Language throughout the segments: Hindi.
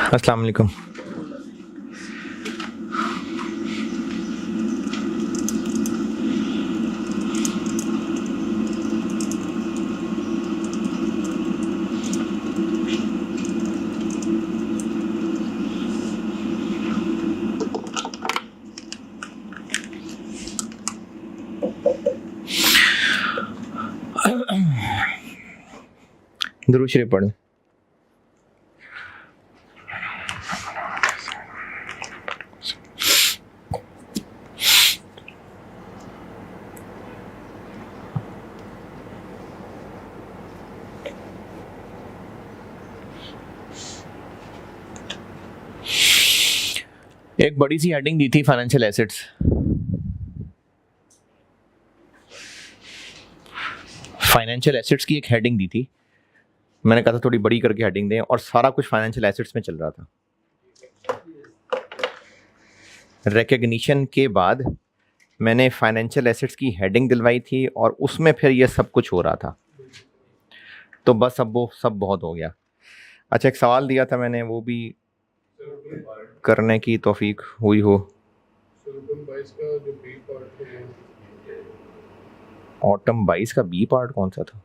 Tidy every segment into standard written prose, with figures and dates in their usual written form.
अस्सलाम वालेकुम। दुरूद शरीफ पढ़ें। एक बड़ी सी हेडिंग दी थी फाइनेंशियल एसेट्स। फाइनेंशियल एसेट्स की एक हेडिंग दी थी, मैंने कहा था थोड़ी बड़ी करके हेडिंग दें, और सारा कुछ फाइनेंशियल एसेट्स में चल रहा था। रिकग्निशन के बाद मैंने फाइनेंशियल एसेट्स की हेडिंग दिलवाई थी और उसमें फिर ये सब कुछ हो रहा था, तो बस अब वो सब बहुत हो गया। अच्छा, एक सवाल दिया था मैंने, वो भी करने की तौफीक हुई हो। ऑटम 22 का बी पार्ट कौन सा था?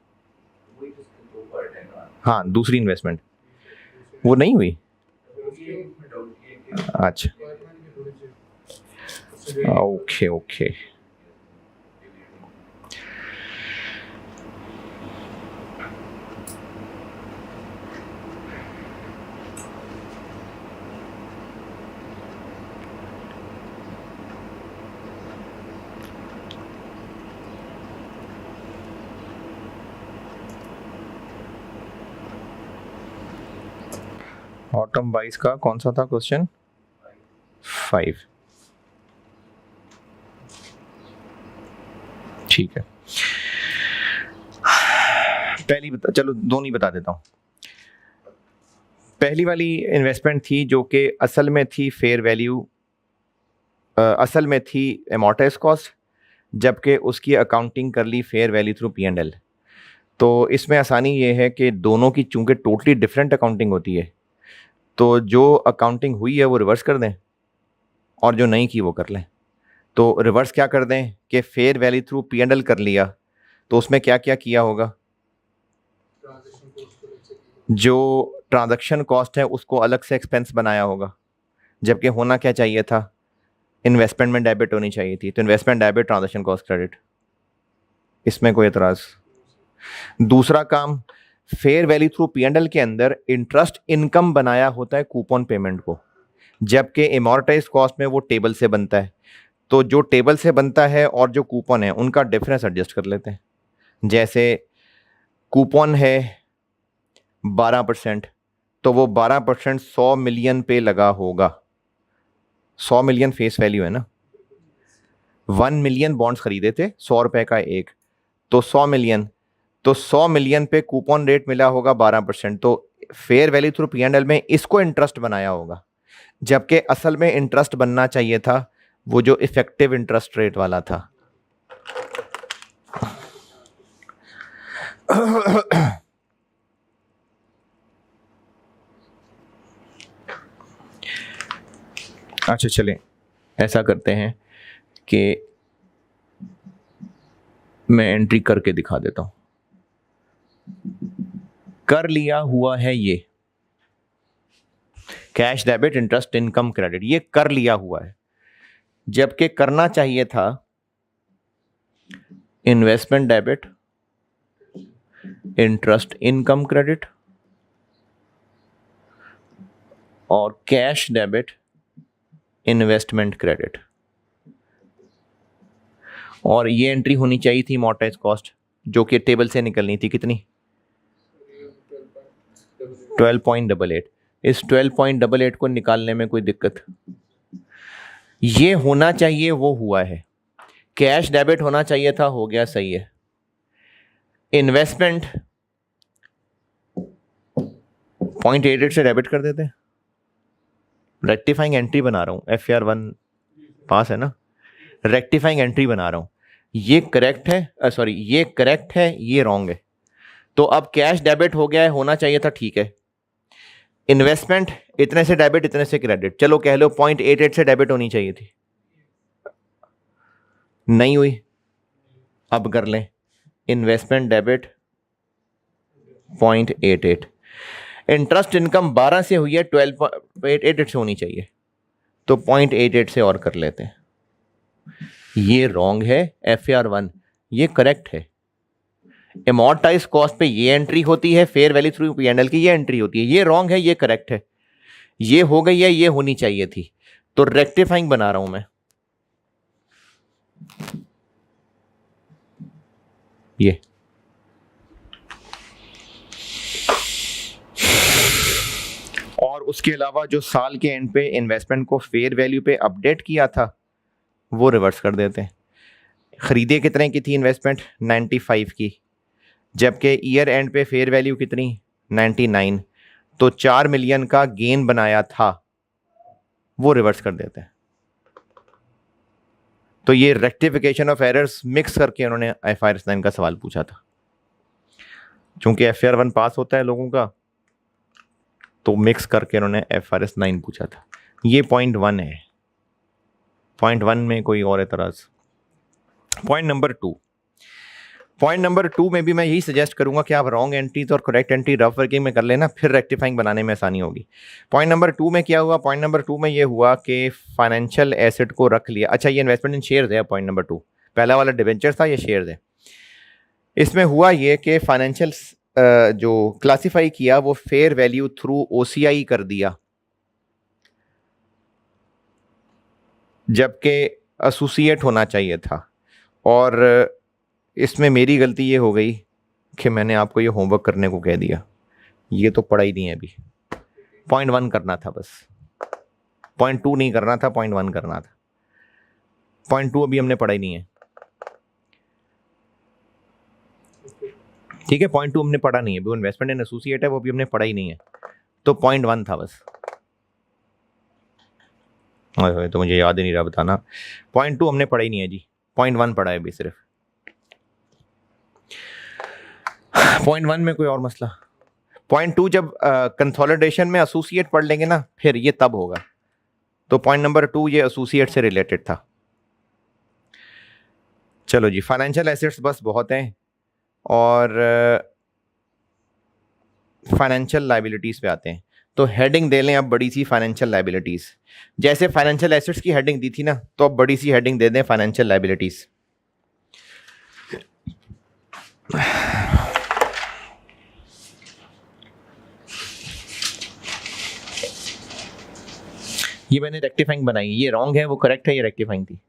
हाँ, दूसरी इन्वेस्टमेंट वो नहीं हुई। अच्छा, ओके ओके। ऑटम 22 का कौन सा था क्वेश्चन? 5। ठीक है, पहली चलो दोनों ही बता देता हूँ। पहली वाली इन्वेस्टमेंट थी जो कि असल में थी फेयर वैल्यू, असल में थी एमोर्टाइज कॉस्ट, जबकि उसकी अकाउंटिंग कर ली फेयर वैल्यू थ्रू P&L। तो इसमें आसानी ये है कि दोनों की चूंकि टोटली डिफरेंट अकाउंटिंग होती है, तो जो अकाउंटिंग हुई है वो रिवर्स कर दें और जो नहीं की वो कर लें। तो रिवर्स क्या कर दें कि फेयर वैल्यू थ्रू P&L कर लिया, तो उसमें क्या क्या किया होगा? जो ट्रांजैक्शन कॉस्ट है उसको अलग से एक्सपेंस बनाया होगा, जबकि होना क्या चाहिए था? इन्वेस्टमेंट में डेबिट होनी चाहिए थी। तो investment debit, transaction cost credit, इसमें कोई एतराज? दूसरा काम, फेयर वैल्यू थ्रू P&L के अंदर इंटरेस्ट इनकम बनाया होता है कूपन पेमेंट को, जबकि एमोर्टाइज कॉस्ट में वो टेबल से बनता है। तो जो टेबल से बनता है और जो कूपन है उनका डिफरेंस एडजस्ट कर लेते हैं। जैसे कूपन है 12%, तो वो 12% 100 मिलियन पे लगा होगा। 100 मिलियन फेस वैल्यू है ना, 1 मिलियन बॉन्ड्स खरीदे थे, 100 रुपए का एक, तो 100 मिलियन, तो 100 मिलियन पे कूपन रेट मिला होगा 12%। तो फेयर वैल्यू थ्रू P&L में इसको इंटरेस्ट बनाया होगा, जबकि असल में इंटरेस्ट बनना चाहिए था वो जो इफेक्टिव इंटरेस्ट रेट वाला था। अच्छा चलें, ऐसा करते हैं कि मैं एंट्री करके दिखा देता हूं। कर लिया हुआ है ये cash debit interest income credit, ये कर लिया हुआ है, जबकि करना चाहिए था investment debit interest income credit और कैश डेबिट इन्वेस्टमेंट क्रेडिट। और ये एंट्री होनी चाहिए थी अमोर्टाइज कॉस्ट, जो कि टेबल से निकलनी थी। कितनी? 12.88। इस 12.88 को निकालने में कोई दिक्कत? ये होना चाहिए वो हुआ है। कैश डेबिट होना चाहिए था, हो गया, सही है। इन्वेस्टमेंट 0.88 से डेबिट कर देते हैं। रेक्टिफाइंग एंट्री बना रहा हूं, FR1 पास है ना, रेक्टिफाइंग एंट्री बना रहा हूं। ये करेक्ट है, सॉरी ये करेक्ट है, ये रॉन्ग है। तो अब कैश डेबिट हो गया है, होना चाहिए था, ठीक है। इन्वेस्टमेंट इतने से डेबिट, इतने से क्रेडिट, चलो कह लो 0.88 से डेबिट होनी चाहिए थी, नहीं हुई। अब कर लें, इन्वेस्टमेंट डेबिट 0.88, इंटरेस्ट इनकम 12 से हुई है, 12.88 से होनी चाहिए, तो 0.88 से और कर लेते हैं। ये रॉन्ग है FAR1, ये करेक्ट है। एमोर्टाइज कॉस्ट पे ये एंट्री होती है, फेयर वैल्यू थ्रू P&L की ये एंट्री होती है। ये रॉन्ग है, ये करेक्ट है। ये हो गई है, ये होनी चाहिए थी, तो रेक्टिफाइंग बना रहा हूं मैं। ये और उसके अलावा जो साल के एंड पे इन्वेस्टमेंट को फेयर वैल्यू पे अपडेट किया था वो रिवर्स कर देते हैं। खरीदे कितने की थी इन्वेस्टमेंट? 95 की, जबकि ईयर एंड पे फेयर वैल्यू कितनी? 99, तो 4 मिलियन का गेन बनाया था, वो रिवर्स कर देते हैं। तो ये रेक्टिफिकेशन ऑफ एरर्स मिक्स करके उन्होंने FRS 9 का सवाल पूछा था। चूंकि FAR1 पास होता है लोगों का, तो मिक्स करके उन्होंने FRS 9 पूछा था। ये पॉइंट 1 है, पॉइंट 1 में कोई और एतराज? पॉइंट नंबर 2 में भी मैं यही सजेस्ट करूंगा कि आप रॉन्ग एंट्रीज और करेक्ट एंट्री रफ वर्किंग में कर लेना, फिर रेक्टिफाइंग बनाने में आसानी होगी। पॉइंट नंबर 2 में क्या हुआ? पॉइंट नंबर 2 में ये हुआ कि फाइनेंशियल एसेट को रख लिया। अच्छा, ये इन्वेस्टमेंट इन शेयर्स है पॉइंट नंबर 2, पहला वाला डिबेंचर था, ये शेयर्स है। इसमें हुआ ये कि फाइनेंशियल जो क्लासीफाई किया वो फेयर वैल्यू थ्रू OCI कर दिया, जबकि एसोसिएट होना चाहिए था। और इसमें मेरी गलती ये हो गई कि मैंने आपको ये होमवर्क करने को कह दिया, ये तो पढ़ा ही नहीं है अभी। पॉइंट 1 करना था बस, पॉइंट 2 नहीं करना था, पॉइंट 1 करना था। पॉइंट 2 अभी हमने पढ़ा ही नहीं है, ठीक है। पॉइंट 2 हमने पढ़ा नहीं है, वो इन्वेस्टमेंट इन एसोसिएट है, वो भी हमने पढ़ा ही नहीं है, तो पॉइंट 1 था बस। तो मुझे याद ही नहीं रहा बताना। पॉइंट 2 हमने पढ़ा ही नहीं है जी, पॉइंट 1 पढ़ा है अभी सिर्फ। पॉइंट 1 में कोई और मसला? पॉइंट 2 जब कंसोलिडेशन में एसोसिएट पढ़ लेंगे ना, फिर ये तब होगा। तो पॉइंट नंबर 2 ये एसोसिएट से रिलेटेड था। चलो जी, फाइनेंशियल एसेट्स बस बहुत हैं, और फाइनेंशियल लायबिलिटीज पे आते हैं। तो हेडिंग दे लें अब बड़ी सी, फाइनेंशियल लायबिलिटीज। जैसे फाइनेंशियल एसेट्स की हेडिंग दी थी ना, तो अब बड़ी सी हेडिंग दे दें फाइनेंशियल लायबिलिटीज। ये मैंने रेक्टिफाइंग बनाई, ये रॉन्ग है, वो करेक्ट है, ये रेक्टिफाइंग थी।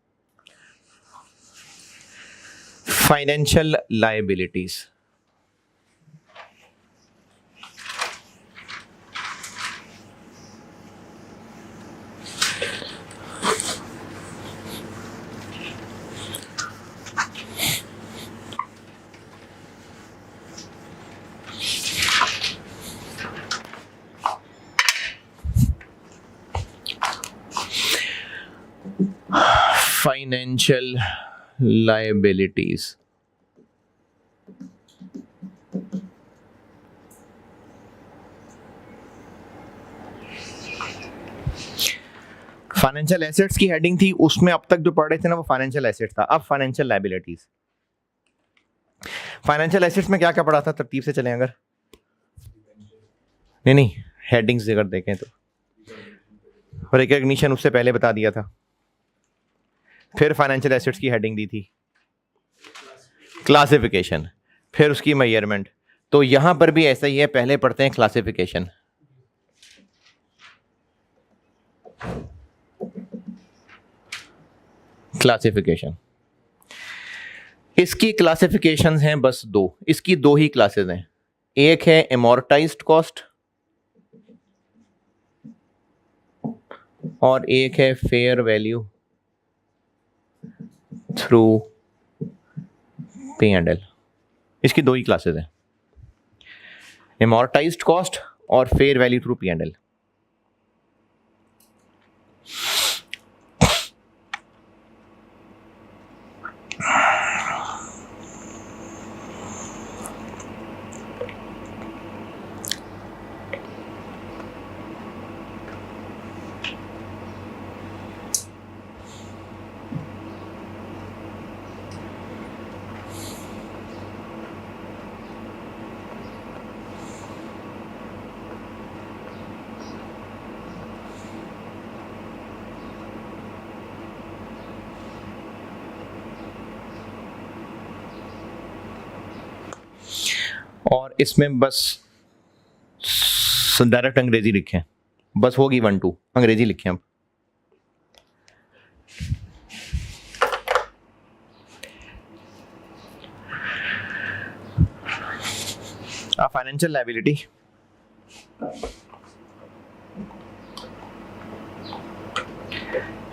Financial liabilities, financial liabilities. Financial assets की हेडिंग थी, उसमें अब तक जो पढ़ रहे थे ना वो फाइनेंशियल एसेट्स था। अब फाइनेंशियल लायबिलिटीज। फाइनेंशियल एसेट्स में क्या क्या पढ़ा था? तरतीब से चलें अगर। नहीं, हेडिंग्स अगर देखें तो रिकॉग्निशन उससे पहले बता दिया था, फिर फाइनेंशियल एसेट्स की हेडिंग दी थी क्लासिफिकेशन, फिर उसकी मेजरमेंट। तो यहां पर भी ऐसा ही है, पहले पढ़ते हैं क्लासिफिकेशन। क्लासिफिकेशन, इसकी क्लासिफिकेशंस हैं बस 2, इसकी 2 ही क्लासेस हैं। एक है एमोर्टाइज्ड कॉस्ट और एक है फेयर वैल्यू थ्रू P&L। इसकी 2 ही क्लासेस हैं, एमोर्टाइज्ड कॉस्ट और फेयर वैल्यू थ्रू P&L। और इसमें बस डायरेक्ट अंग्रेजी लिखें, बस होगी 1-2 अंग्रेजी लिखें अब। Financial liability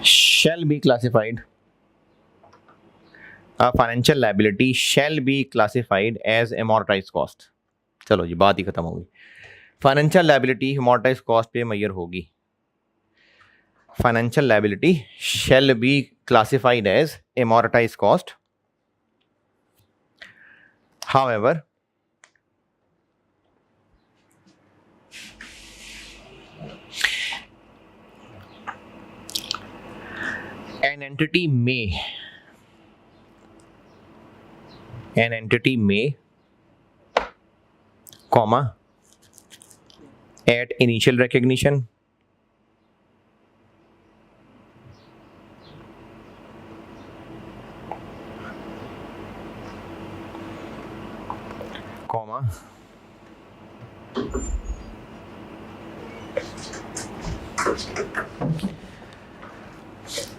shall be classified, a financial liability shall be classified as amortized cost। चलो जी बात ही खत्म होगी। फाइनेंशियल लायबिलिटी amortized cost पे मेजर होगी। Financial liability shall be classified as amortized cost, however an entity may, comma, at initial recognition, comma,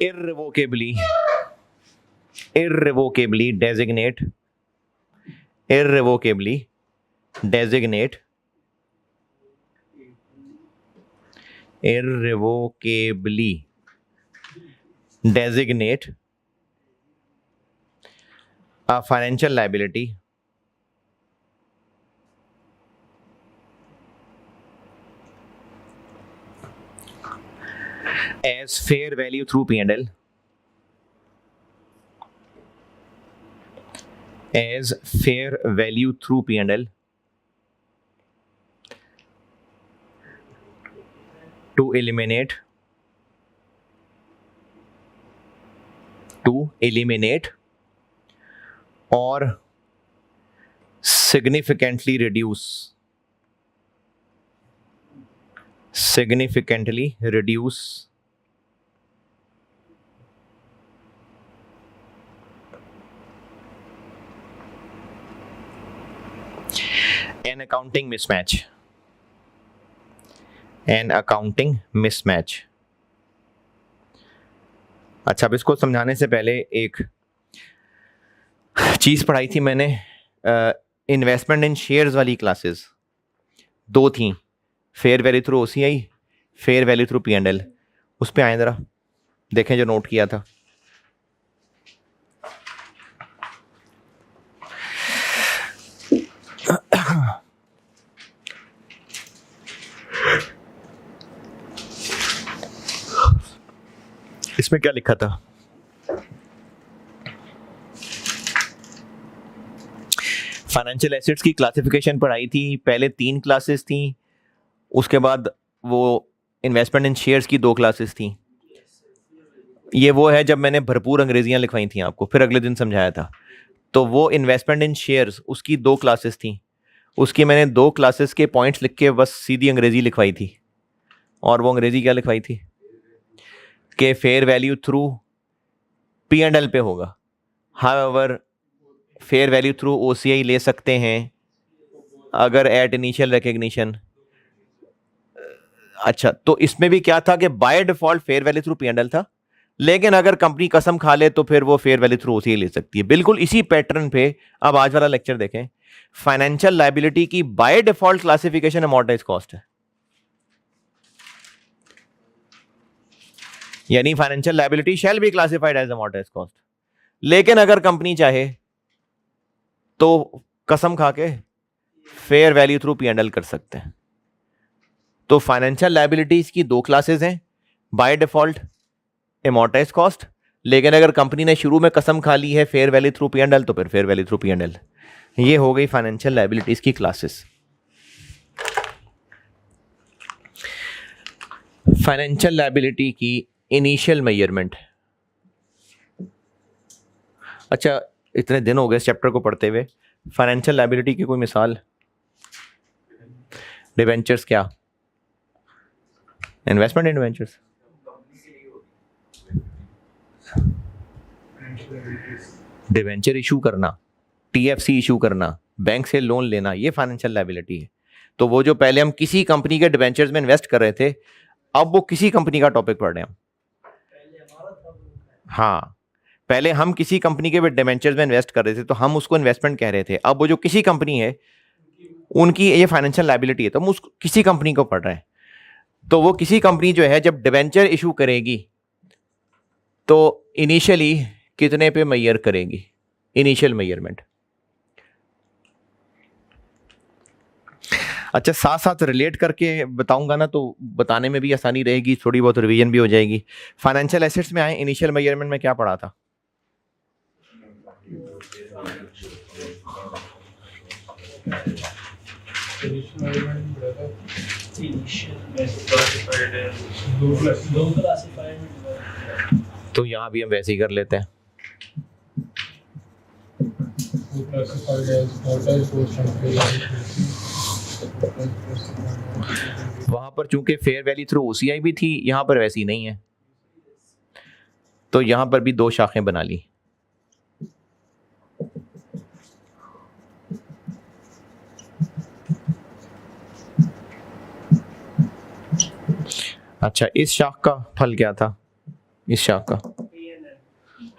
irrevocably designate a financial liability as fair value through P&L, as fair value through P&L to eliminate or significantly reduce an accounting mismatch। अच्छा, अब इसको समझाने से पहले एक चीज़ पढ़ाई थी मैंने, इन्वेस्टमेंट इन शेयर्स वाली क्लासेस 2 थी, fair value through OCI, fair value through P&L। उस पे आए ज़रा देखें जो नोट किया था। इसमें क्या लिखा था? फाइनेंशियल एसेट्स की क्लासिफिकेशन पढ़ाई थी, पहले 3 क्लासेस थी, उसके बाद वो इन्वेस्टमेंट इन शेयर्स की 2 क्लासेस थी। ये वो है जब मैंने भरपूर अंग्रेजियां लिखवाई थी आपको, फिर अगले दिन समझाया था। तो वो इन्वेस्टमेंट इन शेयर्स उसकी 2 क्लासेस थी, उसकी मैंने 2 क्लासेस के पॉइंट्स लिख के बस सीधी अंग्रेजी लिखवाई थी। और वो अंग्रेजी क्या लिखवाई थी कि फेयर वैल्यू थ्रू P&L पे होगा, however fair value through OCI ले सकते हैं अगर एट इनिशियल रिकग्निशन। अच्छा, तो इसमें भी क्या था कि by default fair value through P&L था, लेकिन अगर कंपनी कसम खा ले तो फिर वो फेयर वैल्यू थ्रू OCI ले सकती है। बिल्कुल इसी पैटर्न पे अब आज वाला लेक्चर देखें। फाइनेंशियल लायबिलिटी की by default classification amortised cost है, यानी financial liability shall be classified as amortised cost. लेकिन अगर कंपनी चाहे तो कसम खा के फेयर वैल्यू थ्रू P&L कर सकते हैं। तो फाइनेंशियल लायबिलिटीज की 2 क्लासेस हैं, बाय डिफॉल्ट अमॉर्टाइज्ड कॉस्ट, लेकिन अगर कंपनी ने शुरू में कसम खा ली है फेयर वैल्यू थ्रू P&L तो फिर फेयर वैल्यू थ्रू P&L। ये हो गई फाइनेंशियल लायबिलिटीज की क्लासेस। फाइनेंशियल लायबिलिटी की इनिशियल मेजरमेंट। अच्छा, इतने दिन हो गए इस चैप्टर को पढ़ते हुए, फाइनेंशियल लायबिलिटी की कोई मिसाल? डिवेंचर्स क्या? इन्वेस्टमेंट इन डिवेंचर्स, डिवेंचर इशू करना, TFC इशू करना, बैंक से लोन लेना, ये फाइनेंशियल लायबिलिटी है। तो वो जो पहले हम किसी कंपनी के डिबेंचर्स में इन्वेस्ट कर रहे थे, अब वो किसी कंपनी का टॉपिक पढ़ रहे हैं हम। हाँ, पहले हम किसी कंपनी के डिबेंचर्स में इन्वेस्ट कर रहे थे तो हम उसको इन्वेस्टमेंट कह रहे थे। अब वो जो किसी कंपनी है उनकी ये फाइनेंशियल लायबिलिटी है, तो हम उस किसी कंपनी को पढ़ रहे हैं। तो वो किसी कंपनी जो है जब डिबेंचर इशू करेगी तो इनिशियली कितने पे मेजर करेगी, इनिशियल मेजरमेंट। अच्छा, साथ साथ रिलेट करके बताऊंगा ना तो बताने में भी आसानी रहेगी, थोड़ी बहुत रिवीजन भी हो जाएगी। फाइनेंशियल एसेट्स में आए, इनिशियल मेजरमेंट में क्या पढ़ा था? तो यहाँ भी हम वैसे ही कर लेते हैं। वहां पर चूंकि फेयर वैल्यू थ्रू ओसीआई भी थी, यहां पर वैसी नहीं है, तो यहां पर भी दो शाखें बना ली। अच्छा, इस शाख का फल क्या था? इस शाख का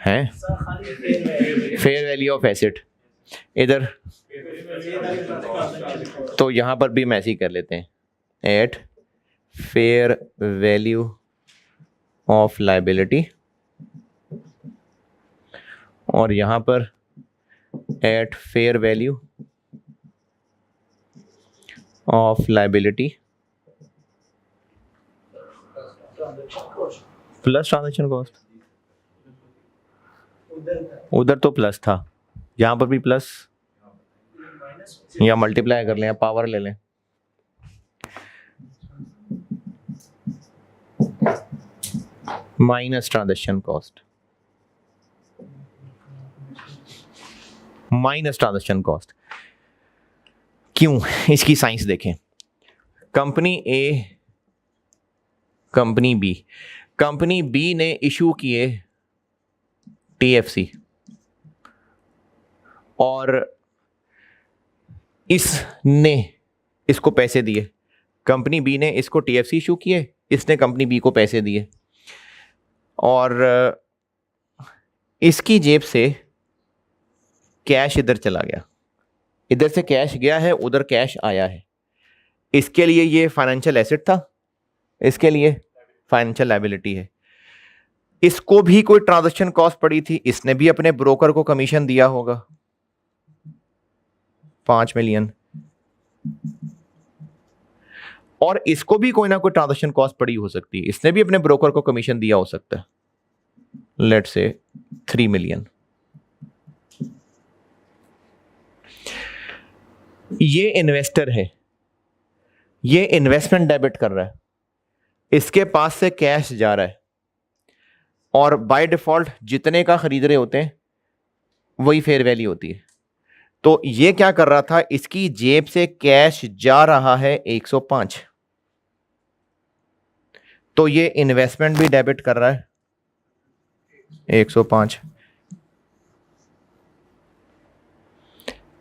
है फेयर वैल्यू ऑफ एसेट। इधर तो यहां पर भी हम ऐसे ही कर लेते हैं, at fair value of liability, और यहां पर at fair value of liability plus transaction cost. उधर तो प्लस था, यहां पर भी प्लस, या मल्टीप्लाई कर लें या पावर ले लें। Minus transaction cost, minus transaction cost. क्यों? इसकी साइंस देखें। कंपनी ए, कंपनी बी, कंपनी बी ने इशू किए टीएफसी, और इसने इसको पैसे दिए। कंपनी बी ने इसको टीएफसी इशू किए, इसने कंपनी बी को पैसे दिए, और इसकी जेब से कैश इधर चला गया, इधर से कैश गया है, उधर कैश आया है। इसके लिए ये फाइनेंशियल एसेट था, इसके लिए फाइनेंशियल लायबिलिटी है। इसको भी कोई ट्रांजैक्शन कॉस्ट पड़ी थी, इसने भी अपने ब्रोकर को कमीशन दिया होगा 5 मिलियन, और इसको भी कोई ना कोई ट्रांजैक्शन कॉस्ट पड़ी हो सकती है, इसने भी अपने ब्रोकर को कमीशन दिया हो सकता है, लेट्स से 3 मिलियन। ये इन्वेस्टर है, ये इन्वेस्टमेंट डेबिट कर रहा है, इसके पास से कैश जा रहा है, और बाय डिफॉल्ट जितने का खरीद रहे होते हैं वही फेयर वैल्यू होती है। तो ये क्या कर रहा था, इसकी जेब से कैश जा रहा है 105, तो ये इन्वेस्टमेंट भी डेबिट कर रहा है 105,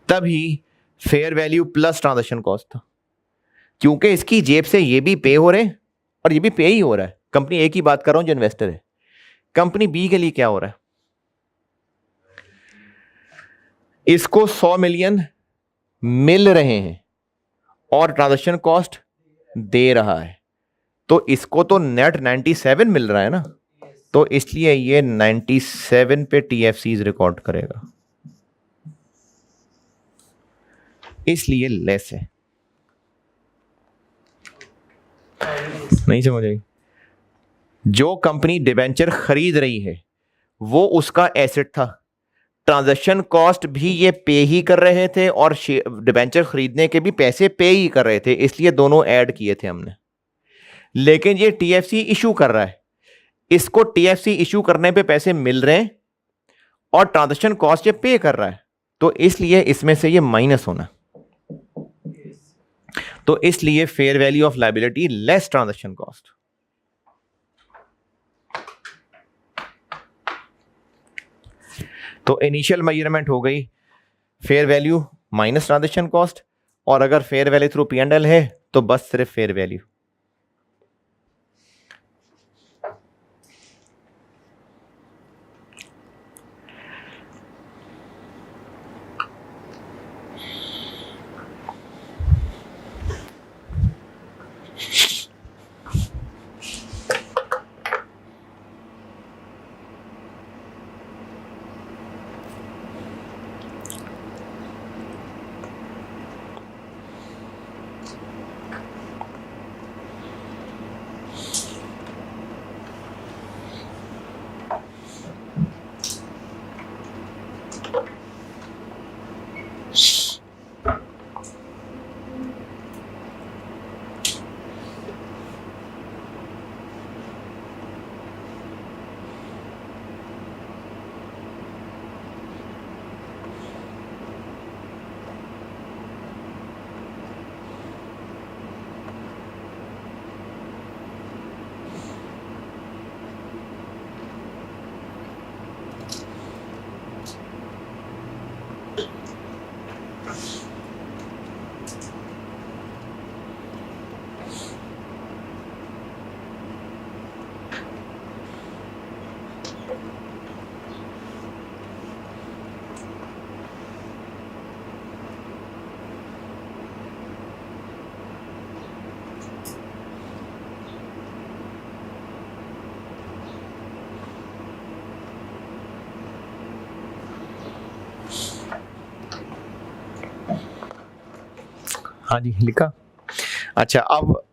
तभी fair value plus transaction cost था, क्योंकि इसकी जेब से ये भी पे हो रहे हैं और ये भी पे ही हो रहा है। कंपनी ए की बात कर रहा हूं जो इन्वेस्टर है। कंपनी बी के लिए क्या हो रहा है, इसको 100 मिलियन मिल रहे हैं और ट्रांजैक्शन कॉस्ट दे रहा है, तो इसको तो नेट 97 मिल रहा है ना, तो इसलिए ये 97 पे टीएफसीज रिकॉर्ड करेगा, इसलिए लेस है। नहीं समझ आई? जो कंपनी डिबेंचर खरीद रही है वो उसका एसेट था, ट्रांजैक्शन कॉस्ट भी ये पे ही कर रहे थे और डिबेंचर खरीदने के भी पैसे पे ही कर रहे थे, इसलिए दोनों ऐड किए थे हमने। लेकिन ये टीएफसी इशू कर रहा है, इसको टीएफसी इशू करने पे पैसे मिल रहे हैं और ट्रांजैक्शन कॉस्ट ये पे कर रहा है, तो इसलिए इसमें से ये माइनस होना, तो इसलिए fair value of liability less transaction cost. तो इनिशियल मेजरमेंट हो गई fair value minus transaction cost, और अगर फेयर वैल्यू थ्रू P&L है तो बस सिर्फ फेयर वैल्यू। हाँ जी, लिखा। अच्छा, अब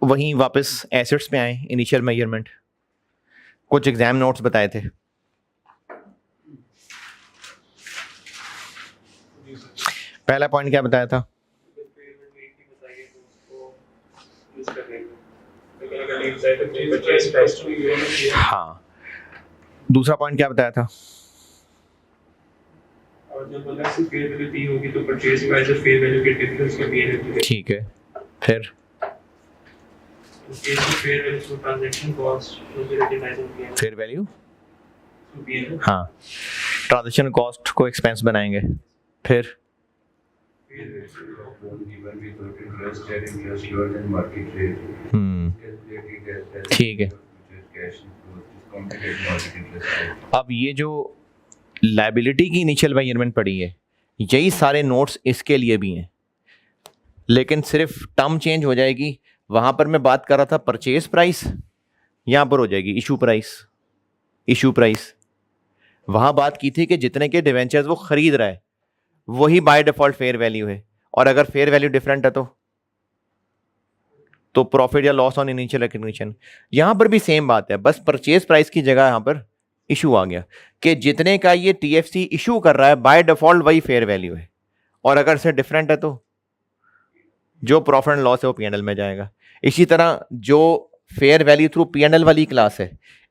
वहीं वापस एसेट्स पे आए, इनिशियल मेजरमेंट, कुछ एग्जाम नोट्स बताए थे। पहला पॉइंट क्या बताया था? हाँ, दूसरा पॉइंट क्या बताया था? और जब अलग से फेयर वैल्यू दी होगी तो परचेज प्राइस और फेयर वैल्यू के डिफरेंस का P&L। ठीक है, फिर fair value to transaction cost will be recognised in P&L। Fair value to P&L। हाँ, ट्रांजेक्शन कॉस्ट को एक्सपेंस बनाएंगे। फिर ठीक है। अब ये जो लायबिलिटी की इनिशियल मेजरमेंट पड़ी है, यही सारे नोट्स इसके लिए भी हैं, लेकिन सिर्फ टर्म चेंज हो जाएगी। वहां पर मैं बात कर रहा था परचेज प्राइस, यहां पर हो जाएगी इशू प्राइस। इशू प्राइस वहां बात की थी कि जितने के डिवेंचर्स वो खरीद रहा है वही बाय डिफॉल्ट फेयर वैल्यू है, और अगर फेयर वैल्यू डिफरेंट है तो प्रॉफिट या लॉस ऑन इनिशियल रिकग्निशन। यहां पर भी सेम बात है, बस परचेज प्राइस की जगह यहां पर इशू आ गया कि जितने का ये टीएफसी इशू कर रहा है बाय डिफॉल्ट वही फेयर वैल्यू है, और अगर से डिफरेंट है तो जो प्रॉफिट एंड लॉस है वो P&L में जाएगा। इसी तरह जो फेयर वैल्यू थ्रू P&L वाली क्लास है,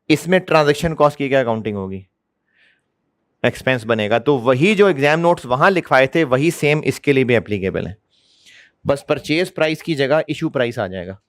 इसमें ट्रांजैक्शन कॉस्ट की क्या अकाउंटिंग होगी? एक्सपेंस बनेगा। तो वही जो एग्जाम नोट्स वहां लिखवाए थे वही सेम इसके लिए भी एप्लीकेबल है, बस परचेज प्राइस की जगह इशू प्राइस आ जाएगा।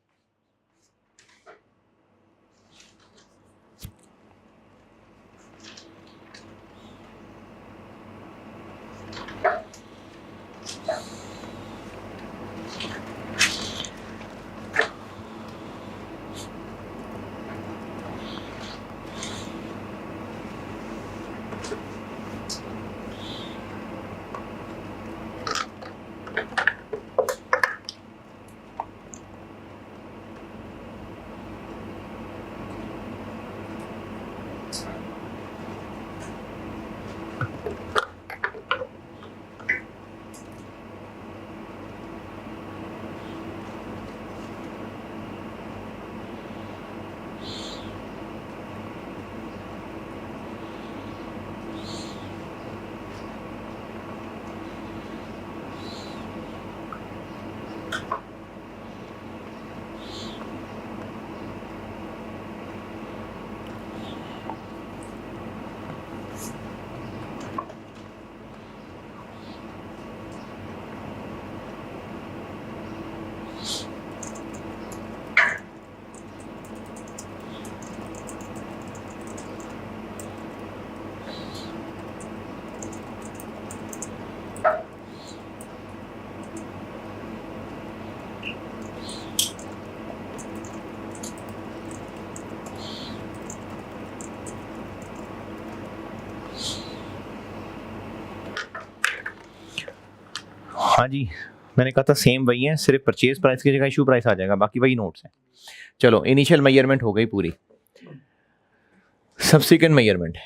हाँ जी, मैंने कहा था सेम वही है, सिर्फ परचेज प्राइस की जगह इशू प्राइस आ जाएगा, बाकी वही नोट्स हैं। चलो, इनिशियल मेजरमेंट हो गई पूरी। सब्सिक्वेंट मेजरमेंट,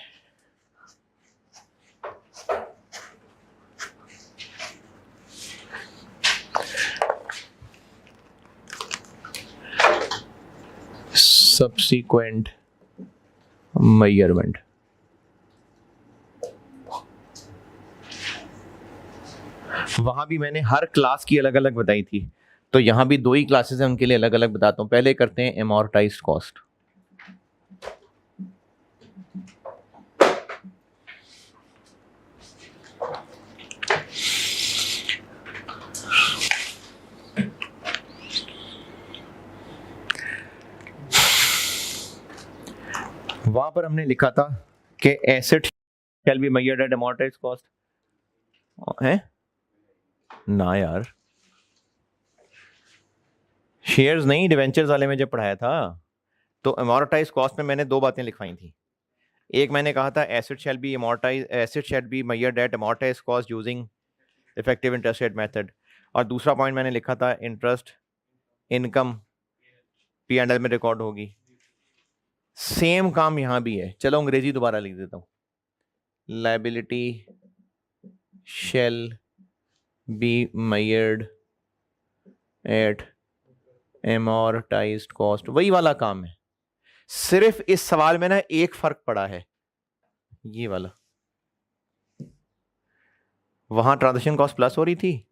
सब्सिक्वेंट मेजरमेंट, वहां भी मैंने हर क्लास की अलग अलग बताई थी, तो यहां भी 2 ही क्लासेस हैं, उनके लिए अलग अलग बताता हूं। पहले करते हैं एमोर्टाइज्ड कॉस्ट। वहां पर हमने लिखा था कि asset shall be measured at amortised cost है ना यार, शेयर्स नहीं, डिवेंचर्स वाले में जब पढ़ाया था तो एमोर्टाइज्ड कॉस्ट में मैंने 2 बातें लिखवाई थी। एक मैंने कहा था asset shall be measured at amortised cost using effective interest rate method, और दूसरा पॉइंट मैंने लिखा था इंटरेस्ट इनकम P&L में रिकॉर्ड होगी। सेम काम यहां भी है। चलो अंग्रेजी दोबारा लिख देता हूं, liability shall be measured at amortised cost, वही वाला काम है, सिर्फ इस सवाल में ना एक फर्क पड़ा है, ये वाला। वहां ट्रांजैक्शन कॉस्ट प्लस हो रही थी,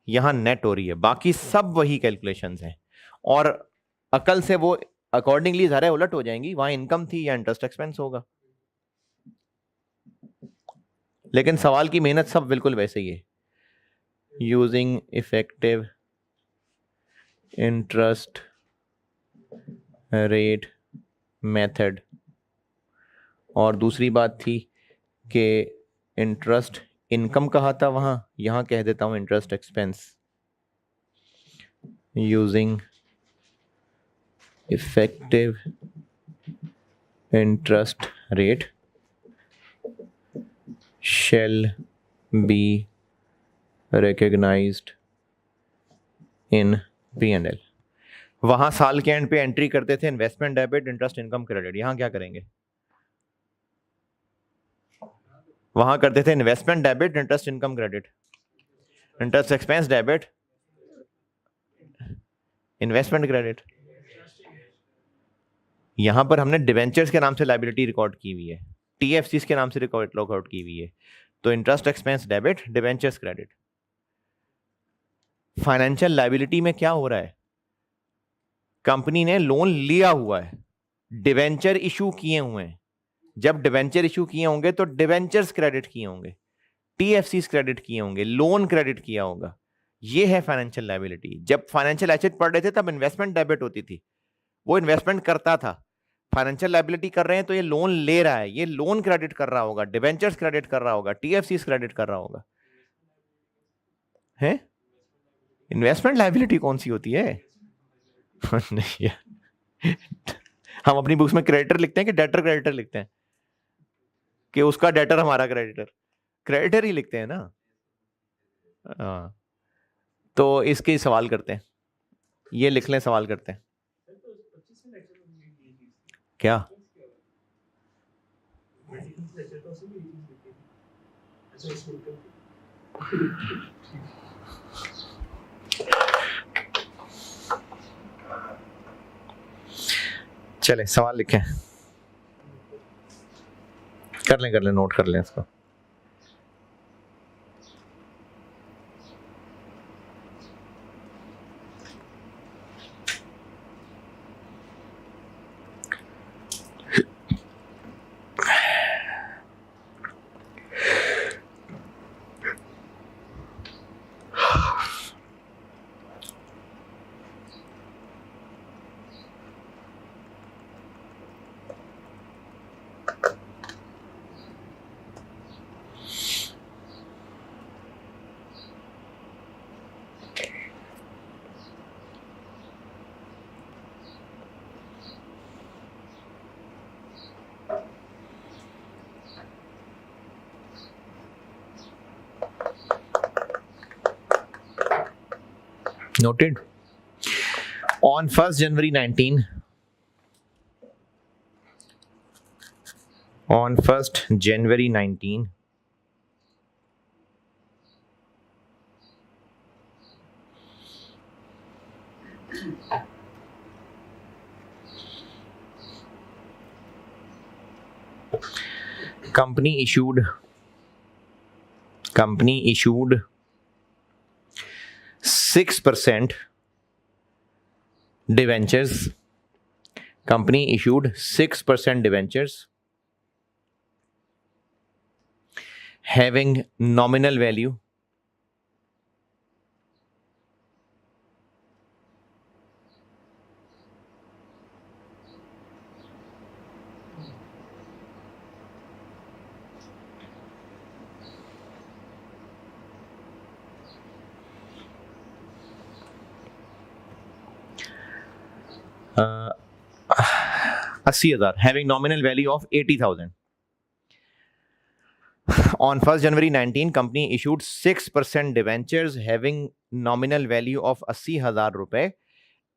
यहां नेट हो रही है, बाकी सब वही कैलकुलेशंस हैं, और अकल से वो अकॉर्डिंगली ज़रा उलट हो जाएंगी। वहां इनकम थी या इंटरेस्ट एक्सपेंस होगा, लेकिन सवाल की मेहनत सब बिल्कुल वैसे ही है। Using effective interest rate method, और दूसरी बात थी कि इंटरेस्ट इनकम कहा था वहां, यहां कह देता हूं interest expense. Using effective interest rate shall be recognized in P&L। वहां साल के एंड पे एंट्री करते थे investment debit interest income credit, यहां क्या करेंगे? वहां करते थे investment debit interest income credit, interest expense debit investment credit. यहां पर हमने डिवेंचर्स के नाम से लायबिलिटी रिकॉर्ड की हुई है, TFCs के नाम से रिकॉर्ड की हुई है, तो interest expense debit debentures credit. Financial liability में क्या हो रहा है? कंपनी ने लोन लिया हुआ है, डिवेंचर इशू किए हुए हैं, जब डिवेंचर इशू किए होंगे तो डिवेंचर्स क्रेडिट किए होंगे, TFCs क्रेडिट किए होंगे, लोन क्रेडिट किया होगा, ये है फाइनेंशियल लायबिलिटी। जब फाइनेंशियल एसेट पढ़ रहे थे तब इन्वेस्टमेंट डेबिट होती थी, वो इन्वेस्टमेंट करता था। फाइनेंशियल लायबिलिटी कर रहे हैं तो ये लोन ले रहा है, ये लोन क्रेडिट कर रहा होगा, डिवेंचर्स क्रेडिट कर रहा होगा, TFCs क्रेडिट कर रहा होगा। है इन्वेस्टमेंट लायबिलिटी कौन सी होती है? नहीं यार, हम अपनी बुक्स में क्रेडिटर लिखते हैं कि डेटर क्रेडिटर लिखते हैं, कि उसका डेटर हमारा क्रेडिटर, क्रेडिटर ही लिखते हैं ना। हाँ, तो इसके सवाल करते हैं, ये लिख लें, सवाल करते हैं क्या? चले सवाल लिखें, कर लें नोट कर लें इसको। Noted. On 1st January 19, on 1st January 19, company issued 6% debentures. Company issued 6% debentures having nominal value uh, 80,000, having nominal value of 80,000. On 1st January 19, company issued 6% debentures having nominal value of 80,000 रुपए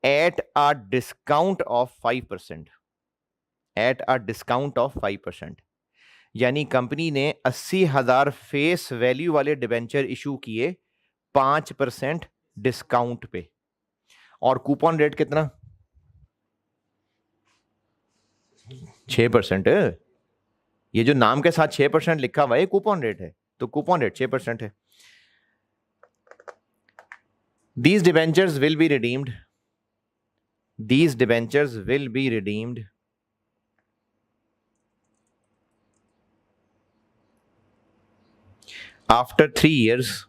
at a discount of 5%. At a discount of 5%. यानी कंपनी ने 80,000 फेस वैल्यू वाले डिबेंचर इशू किए 5% डिस्काउंट पे, और कूपन रेट कितना? 6%। ये जो नाम के साथ 6% लिखा हुआ है कूपन रेट है, तो कूपन रेट 6% है। These debentures will be redeemed. These debentures will be redeemed after 3 years.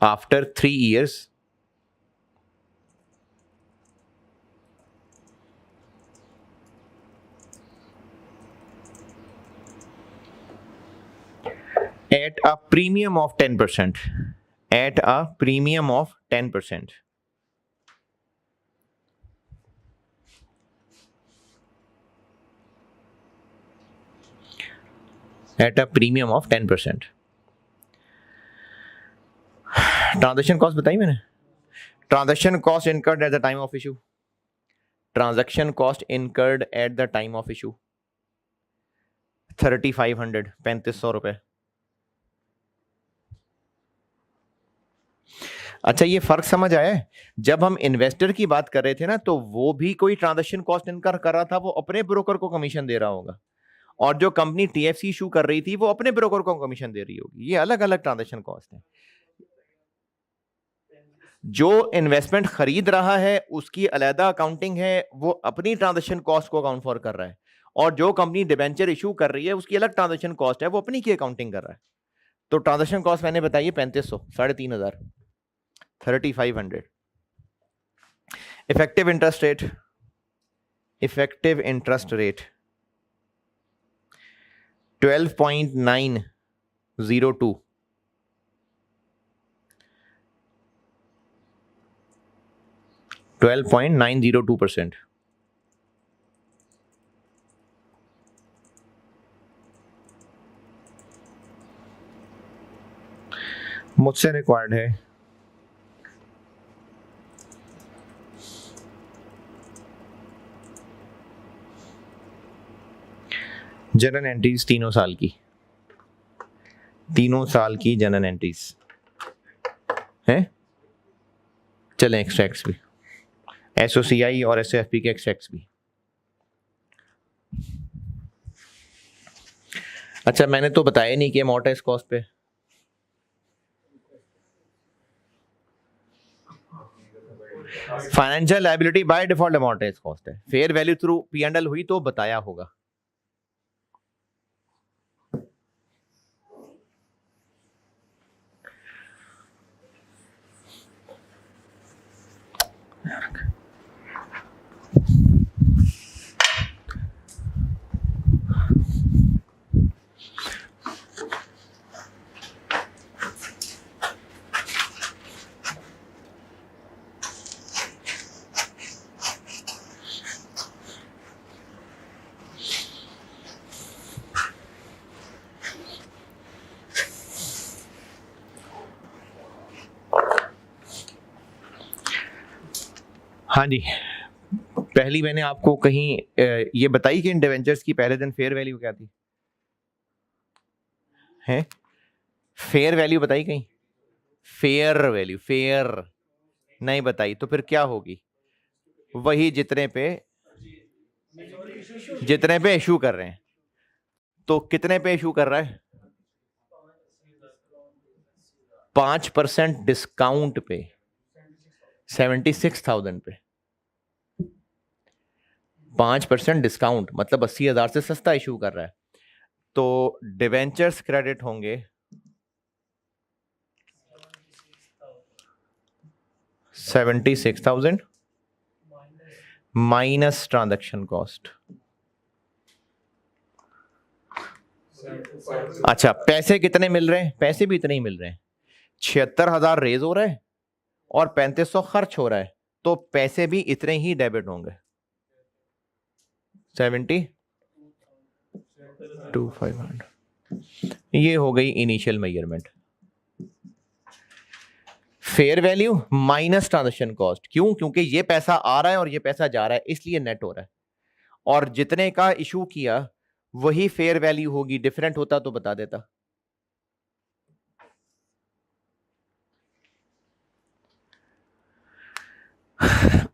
After 3 years at a premium of 10%. At a premium of 10%. At a premium of 10%. Transaction cost बताई मैंने। Transaction cost incurred at the time of issue. Transaction cost incurred at the time of issue 3500, 3500 रुपए। अच्छा, ये फर्क समझ आया है? जब हम इन्वेस्टर की बात कर रहे थे ना, तो वो भी कोई ट्रांजैक्शन कॉस्ट इनकर कर रहा था, वो अपने ब्रोकर को कमीशन दे रहा होगा, और जो कंपनी टीएफसी इशू कर रही थी वो अपने ब्रोकर को कमीशन दे रही होगी। ये अलग अलग ट्रांजैक्शन कॉस्ट है। जो इन्वेस्टमेंट खरीद रहा है उसकी अलग अकाउंटिंग है, वो अपनी ट्रांजैक्शन कॉस्ट को अकाउंट फॉर कर रहा है, और जो कंपनी डिबेंचर इशू कर रही है उसकी अलग ट्रांजैक्शन कॉस्ट है, वो अपनी की अकाउंटिंग कर रहा है। तो ट्रांजैक्शन कॉस्ट मैंने बताई 3500, 3500, 3500। Effective interest rate, effective interest rate 12.902। 12.902%। मुझसे रिक्वायर्ड है जनरल एंट्रीज 3 साल की, 3 साल की जनरल एंट्रीज है। चलें एक्सट्रैक्ट्स भी, एसओसीआई और एसओएफपी के एक्सट्रैक्ट्स भी। अच्छा, मैंने तो बताया नहीं कि अमोर्टाइज कॉस्ट पे financial liability by default amortise cost है। फेयर वैल्यू थ्रू P&L हुई तो बताया होगा। हाँ जी, पहली मैंने आपको कहीं ये बताई कि इन डिवेंचर्स की पहले दिन फेयर वैल्यू क्या थी, है फेयर वैल्यू बताई कहीं? फेयर वैल्यू, फेयर नहीं बताई, तो फिर क्या होगी? वही जितने पे इशू कर रहे हैं। तो कितने पे इशू कर रहा है? 5% डिस्काउंट पे 76,000 पे। 5% डिस्काउंट मतलब 80,000 से सस्ता इशू कर रहा है। तो डिवेंचर्स क्रेडिट होंगे 76,000 माइनस ट्रांजैक्शन कॉस्ट। अच्छा, पैसे कितने मिल रहे हैं? पैसे भी इतने ही मिल रहे हैं। 76,000 रेज हो रहा है और 3500 खर्च हो रहा है, तो पैसे भी इतने ही डेबिट होंगे। 72,500। ये हो गई initial measurement. Fair value minus transaction cost. क्यों? क्योंकि ये पैसा आ रहा है और ये पैसा जा रहा है, इसलिए नेट हो रहा है। और जितने का इशू किया वही फेयर वैल्यू होगी। डिफरेंट होता तो बता देता।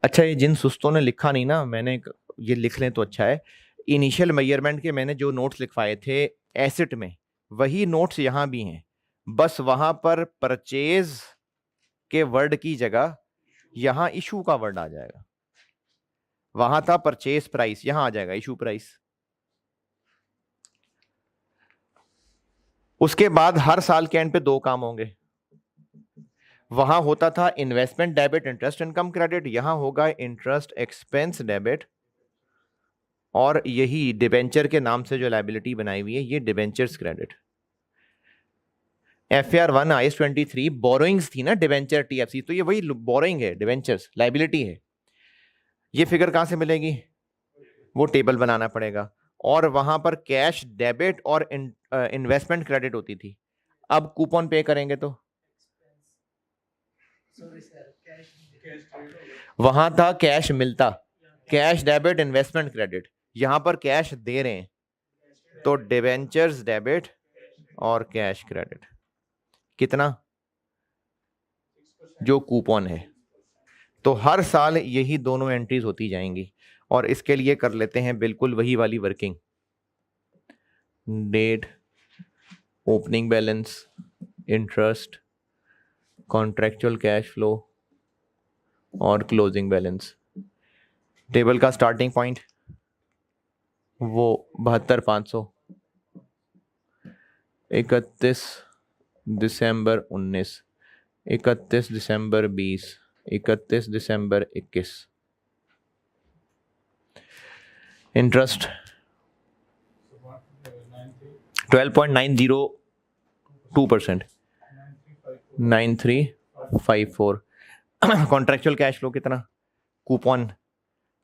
अच्छा, ये जिन सुस्तों ने लिखा नहीं ना, मैंने ये लिख लें तो अच्छा है। इनिशियल मेजरमेंट के मैंने जो नोट्स लिखवाए थे एसेट में, वही नोट्स यहां भी हैं। बस वहां पर परचेज के वर्ड की जगह यहां इशू का वर्ड आ जाएगा। वहां था परचेज प्राइस, यहां आ जाएगा इशू प्राइस। उसके बाद हर साल के एंड पे 2 काम होंगे। वहां होता था investment debit, interest income credit, यहां होगा इंटरेस्ट एक्सपेंस डेबिट। और यही डिबेंचर के नाम से जो लायबिलिटी बनाई हुई है, ये debentures credit. FAR 1 IS 23 borrowings थी ना, डिबेंचर TFC, तो ये वही बोरोइंग है, डिबेंचर्स लायबिलिटी है। ये फिगर कहां से मिलेगी? वो टेबल बनाना पड़ेगा। और वहां पर कैश डेबिट और इन्वेस्टमेंट क्रेडिट होती थी। अब कूपन पे करेंगे तो वहां था कैश मिलता, कैश डेबिट इन्वेस्टमेंट क्रेडिट। यहां पर कैश दे रहे हैं, तो डिबेंचर्स डेबिट और कैश क्रेडिट। कितना? जो कूपन है। तो हर साल यही दोनों एंट्रीज होती जाएंगी। और इसके लिए कर लेते हैं बिल्कुल वही वाली working. Date, opening balance, interest, contractual cash flow और क्लोजिंग बैलेंस। टेबल का स्टार्टिंग पॉइंट वो 72,500, 31 दिसंबर 19, 31 दिसंबर 20, 31 दिसंबर 21। इंटरेस्ट 12.902%, 9354। कॉन्ट्रेक्चुअल कैश फ्लो कितना? कूपन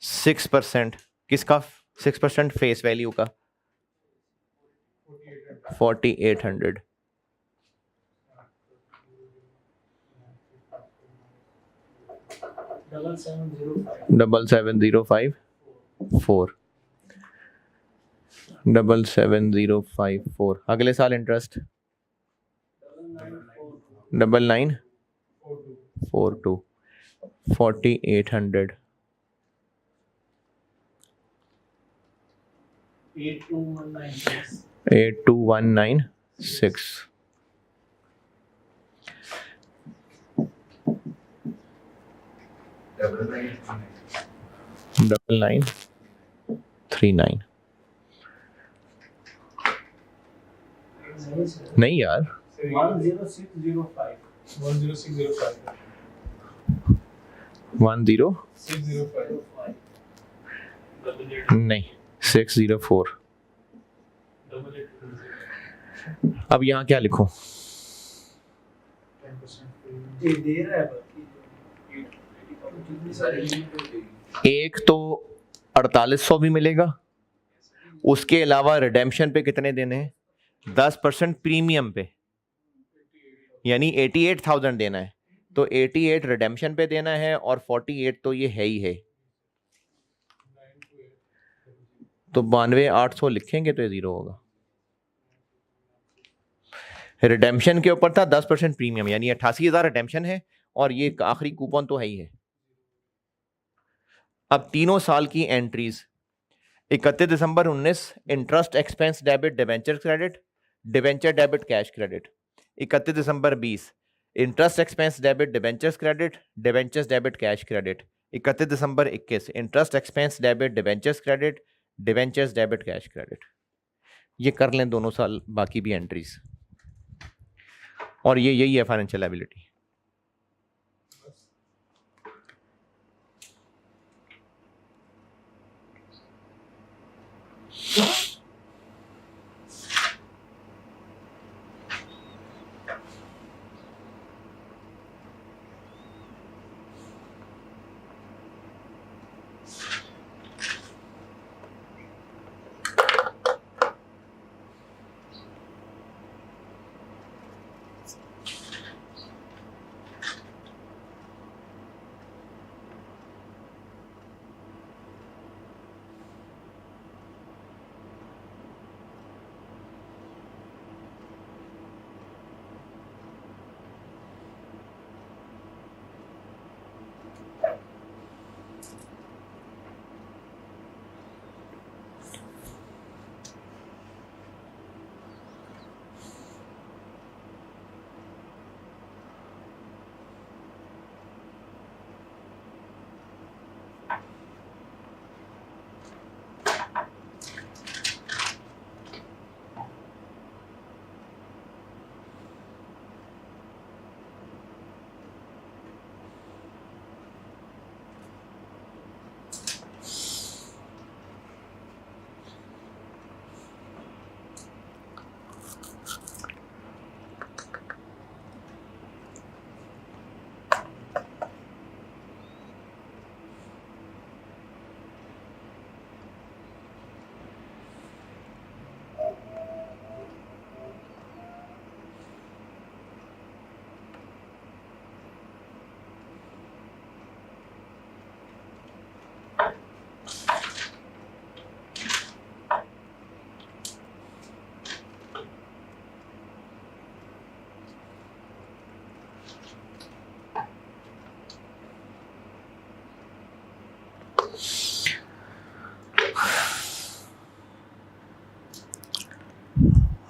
6%। किसका? 6% फेस वैल्यू का 4800। 77054, 77054। अगले साल इंटरेस्ट 9942, 4800। 82196। 9939। नहीं यार, 10605 10 605 नहीं 604। अब यहाँ क्या लिखूं? एक तो 4800 भी मिलेगा, उसके अलावा रिडेम्पशन पे कितने देने हैं? 10% प्रीमियम पे, यानी 88,000 देना है। तो 88 रिडेम्पशन पे देना है और 48 तो ये है ही है, तो 92,800 लिखेंगे तो ये 0 होगा। रिडेम्पशन के ऊपर था 10% प्रीमियम, यानी 88,000 रिडेम्पशन है और ये आखिरी कूपन तो है ही है। अब तीनों साल की एंट्रीज, 31 दिसंबर 19 interest expense debit debenture credit, debenture debit cash credit. 31 दिसंबर 20 interest expense debit debentures credit, debentures debit cash credit. 31 दिसंबर 21 interest expense debit debentures credit, debentures debit cash credit. ये कर लें दोनों साल बाकी भी एंट्रीज, और ये यही है फाइनेंशियल लायबिलिटी।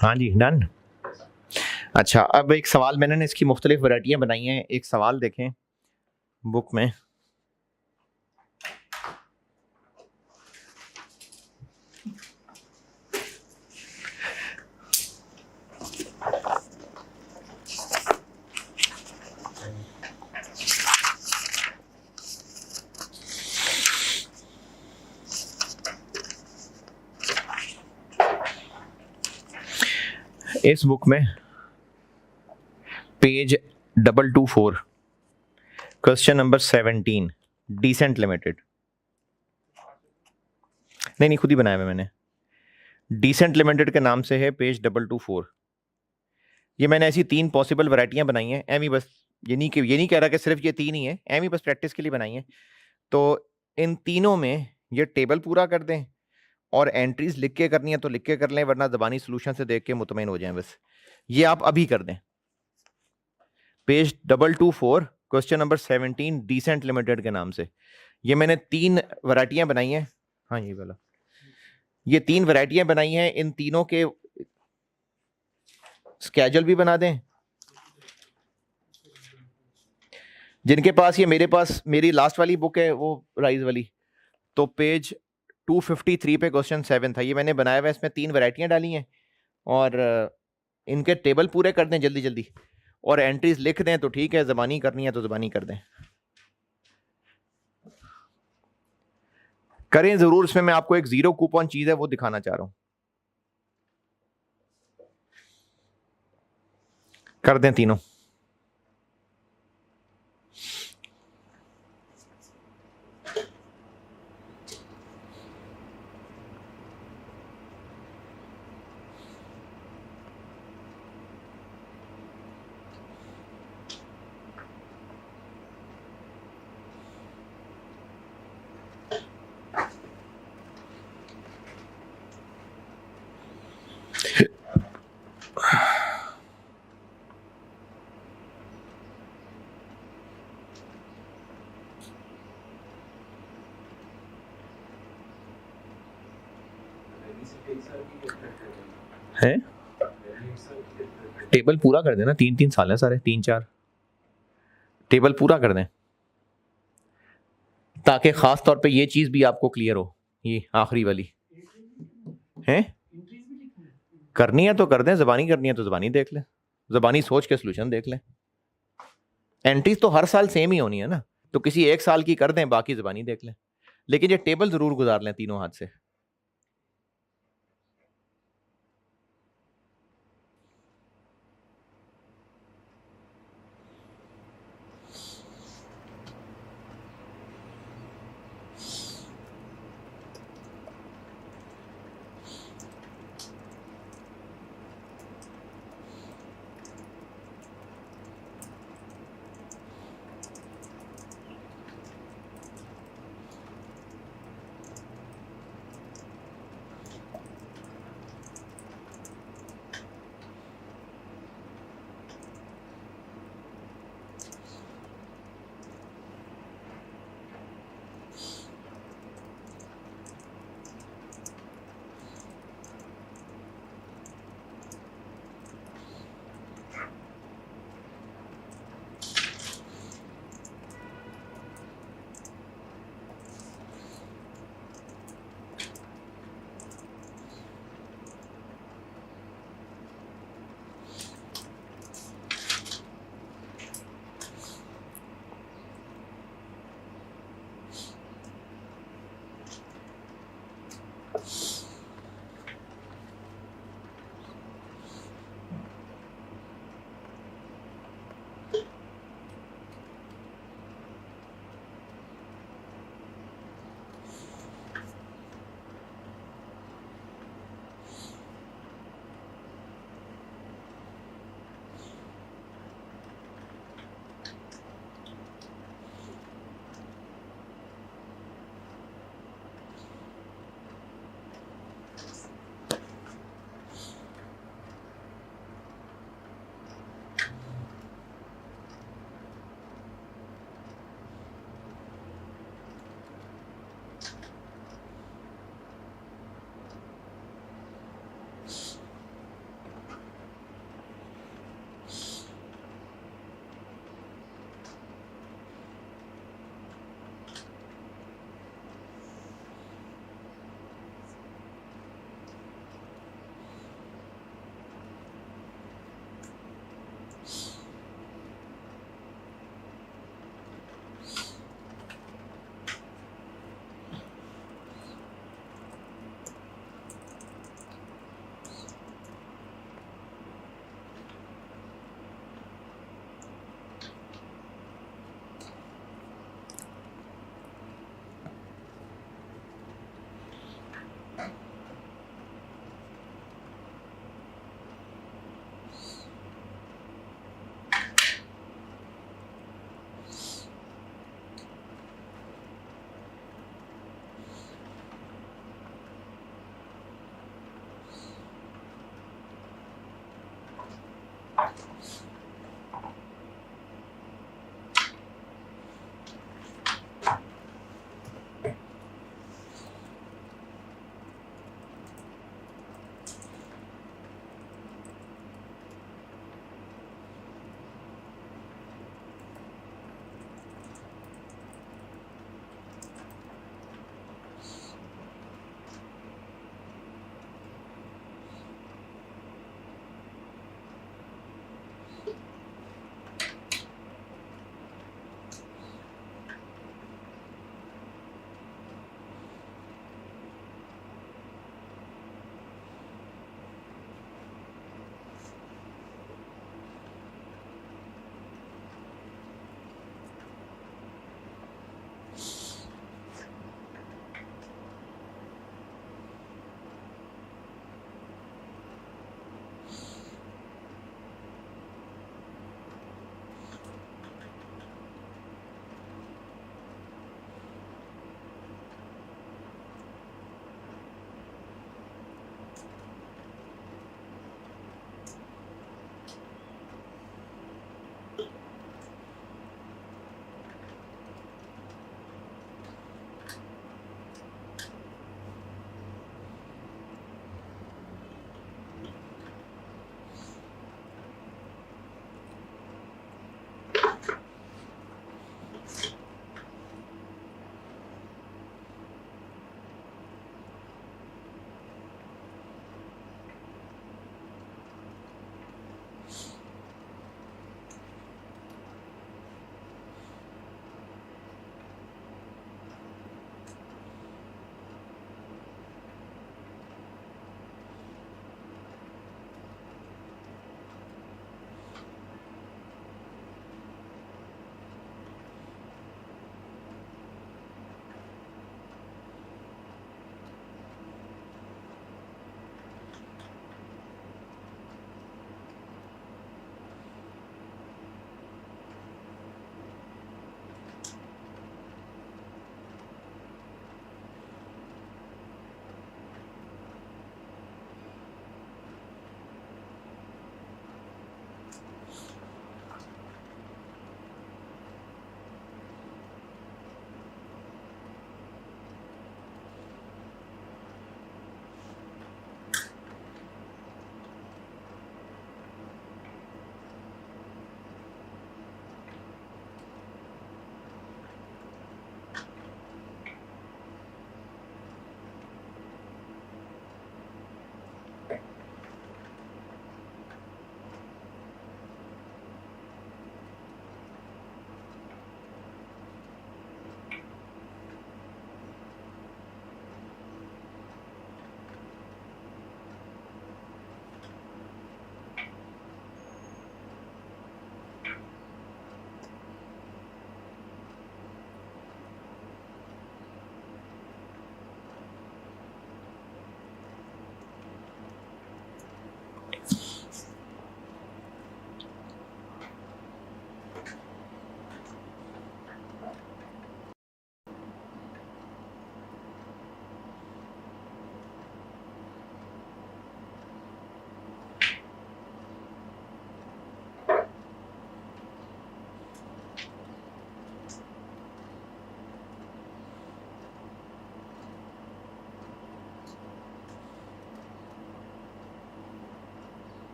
हाँ जी, डन। अच्छा, अब एक सवाल, मैंने इसकी मुख्तलिफ वैरायटियाँ बनाई हैं। एक सवाल देखें बुक में। इस बुक में page 224 question number 17 decent limited, नहीं खुद ही बनाया हुआ मैंने, डिसेंट लिमिटेड के नाम से है, पेज 224। ये मैंने ऐसी 3 पॉसिबल वैरायटियां बनाई हैं, एम ही बस, ये नहीं कह रहा कि सिर्फ ये 3 ही है, एम ही बस प्रैक्टिस के लिए बनाई है। तो इन तीनों में ये टेबल पूरा कर दें और एंट्रीज लिख के करनी है तो लिख के कर लें, वरना ज़बानी सोल्यूशन से देख के मुतमईन हो जाएं बस। ये आप अभी कर दें। Page 224 question number 17 decent limited के नाम से ये मैंने 3 वैरायटियां बनाई हैं। हाँ ये वाला, ये 3 वैरायटियां बनाई हैं, इन तीनों के स्केड्यूल भी बना दें। जिनके पास, ये मेरे पास मेरी लास्ट वाली बुक है वो राइज वाली, तो पेज 253 पे क्वेश्चन 7 था, ये मैंने बनाया हुआ है, इसमें 3 वैरायटियां डाली हैं और इनके टेबल पूरे कर दें जल्दी जल्दी, और एंट्रीज लिख दें तो ठीक है, ज़बानी करनी है तो ज़बानी कर दें, करें जरूर। इसमें मैं आपको एक 0 कूपन चीज है वो दिखाना चाह रहा हूं, कर दें तीनों। है टेबल पूरा कर देना, 3-3 साल है सारे, 3-4 टेबल पूरा कर दें ताकि खास तौर पे ये चीज भी आपको क्लियर हो, ये आखिरी वाली है। करनी है तो कर दें, जबानी करनी है तो जबानी देख लें, जबानी सोच के सोल्यूशन देख लें। एंट्रीज तो हर साल सेम ही होनी है ना, तो किसी एक साल की कर दें, बाकी जबानी देख लें, लेकिन ये टेबल जरूर गुजार लें तीनों हाथ से।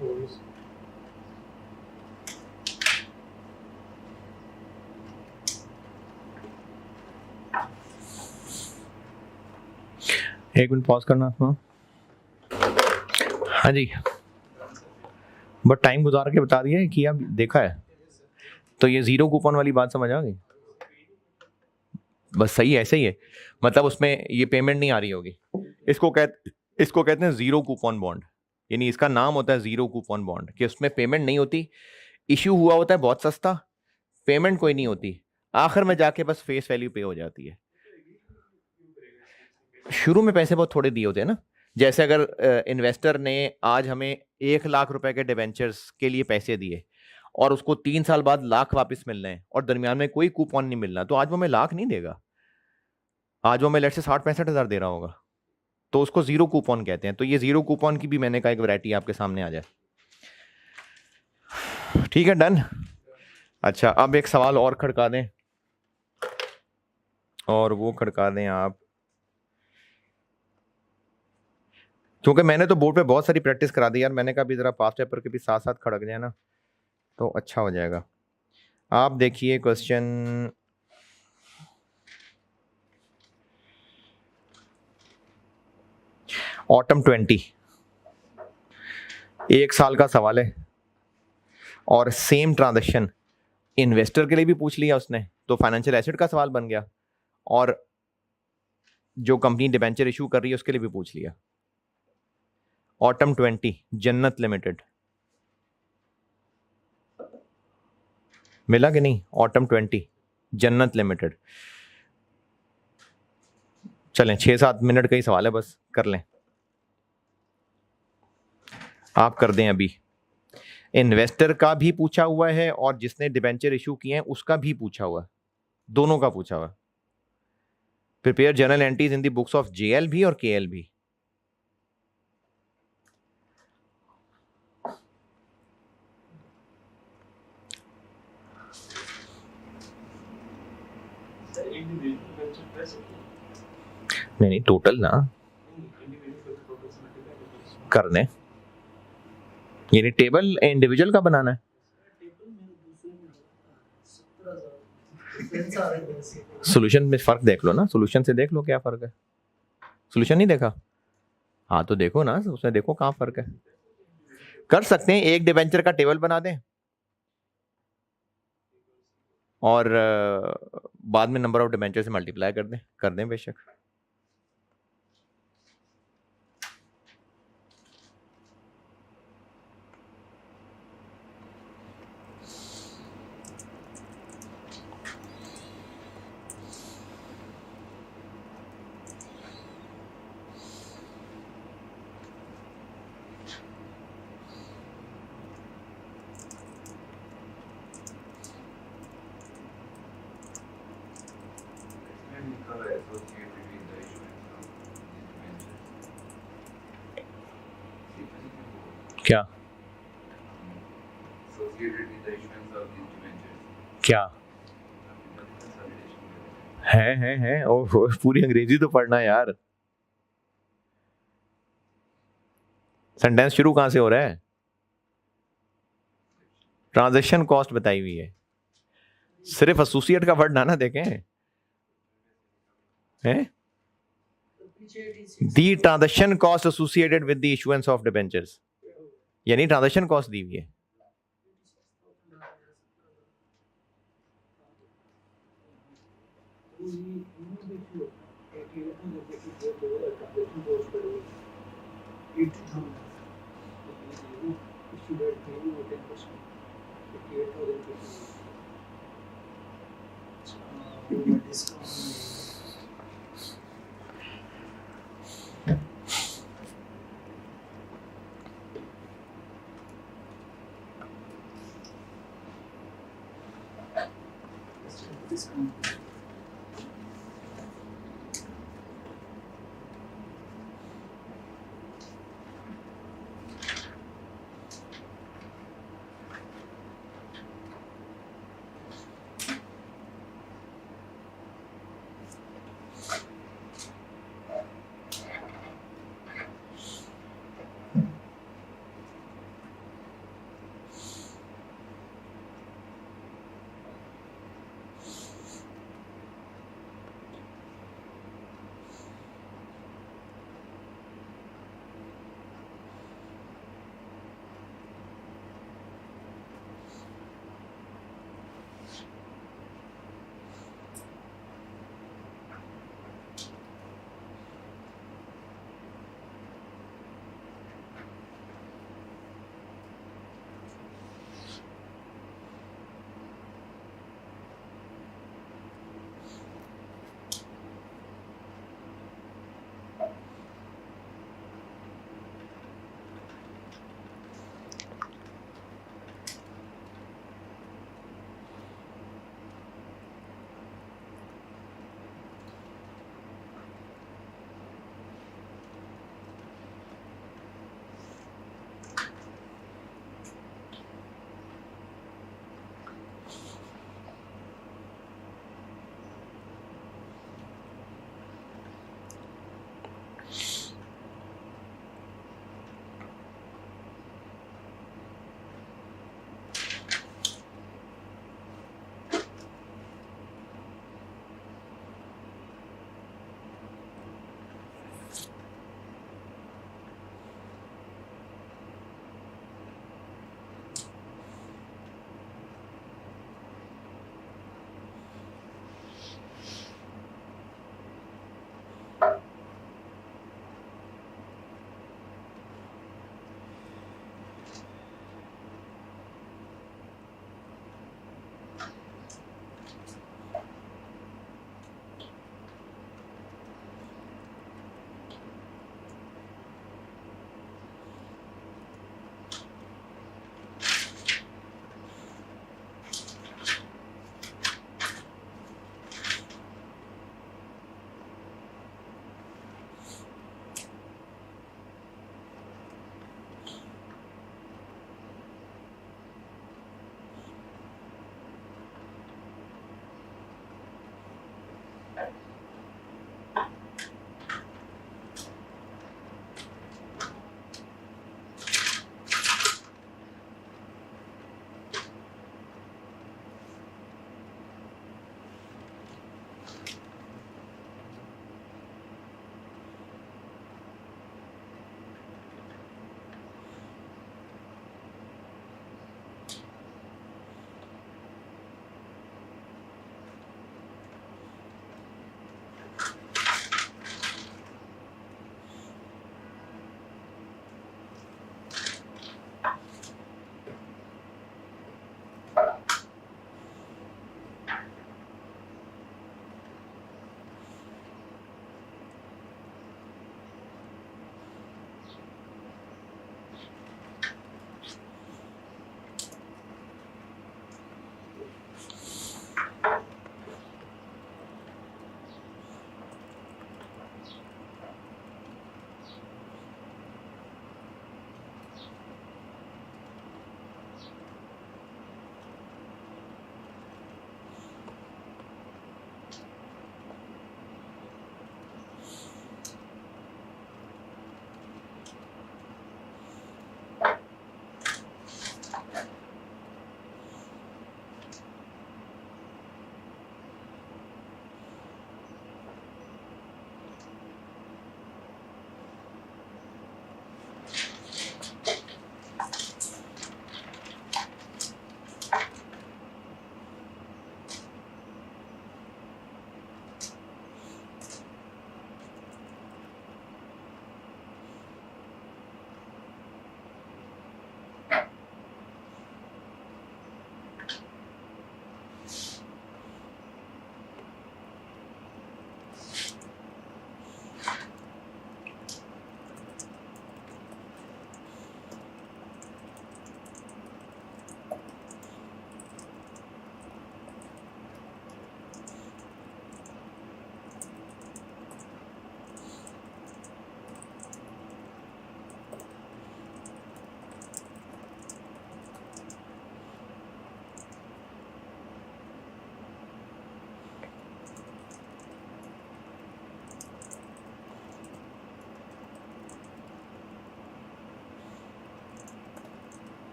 एक मिनट पॉज करना। हाँ जी, बट टाइम गुजार के बता दिया है कि अब देखा है, तो ये जीरो कूपन वाली बात समझ आ गई। बस सही है, ऐसे ही है, मतलब उसमें ये पेमेंट नहीं आ रही होगी। इसको कहते हैं जीरो कूपन बॉन्ड, यानी इसका नाम होता है जीरो कूपन बॉन्ड, कि उसमें पेमेंट नहीं होती, इश्यू हुआ होता है बहुत सस्ता, पेमेंट कोई नहीं होती, आखिर में जाके बस फेस वैल्यू पे हो जाती है। शुरू में पैसे बहुत थोड़े दिए होते हैं ना, जैसे अगर इन्वेस्टर ने आज हमें 1 लाख रुपए के डिवेंचर्स के लिए पैसे दिए और उसको 3 साल बाद लाख वापस मिलना है और दरमियान में कोई कूपन नहीं मिलना, तो आज वो हमें लाख नहीं देगा, आज वो हमें लेट से 60-65 हज़ार दे रहा होगा, तो उसको जीरो कूपन कहते हैं। तो ये जीरो कूपन की भी मैंने कहा एक वैरायटी आपके सामने आ जाए। ठीक है, डन। अच्छा, अब एक सवाल और खड़का दें, और वो खड़का दें आप, क्योंकि मैंने तो बोर्ड पे बहुत सारी प्रैक्टिस करा दी यार, मैंने कहा भी जरा पास्ट पेपर के भी साथ साथ खड़क जाए ना तो अच्छा हो जाएगा। आप देखिए क्वेश्चन ऑटम 20, 1 साल का सवाल है और सेम ट्रांजैक्शन इन्वेस्टर के लिए भी पूछ लिया उसने, तो फाइनेंशियल एसेट का सवाल बन गया, और जो कंपनी डिबेंचर इशू कर रही है उसके लिए भी पूछ लिया। ऑटम 20 जन्नत लिमिटेड, मिला कि नहीं? ऑटम 20 जन्नत लिमिटेड। चलें, 6-7 मिनट का ही सवाल है, बस कर लें, आप कर दें। अभी इन्वेस्टर का भी पूछा हुआ है और जिसने डिबेंचर इशू किए हैं उसका भी पूछा हुआ है, दोनों का पूछा हुआ है। Prepare journal entries in the books of JL भी और केएल भी। नहीं, टोटल ना कर दें, यानी टेबल इंडिविजुअल का बनाना है। सॉल्यूशन में फर्क देख लो ना, सॉल्यूशन से देख लो क्या फर्क है। सॉल्यूशन नहीं देखा? हाँ तो देखो ना, उसमें देखो कहाँ फर्क है। कर सकते हैं, एक डिबेंचर का टेबल बना दें और बाद में नंबर ऑफ डिबेंचर से मल्टीप्लाई कर दें बेशक। क्या क्या है ओह, पूरी अंग्रेजी तो पढ़ना यार। सेंटेंस शुरू कहां से हो रहा है? ट्रांजैक्शन कॉस्ट बताई हुई है, सिर्फ एसोसिएट का वर्ड ना देखें हैं। The transaction cost associated with the issuance of debentures, यानी ट्रांजैक्शन कॉस्ट दी हुई है।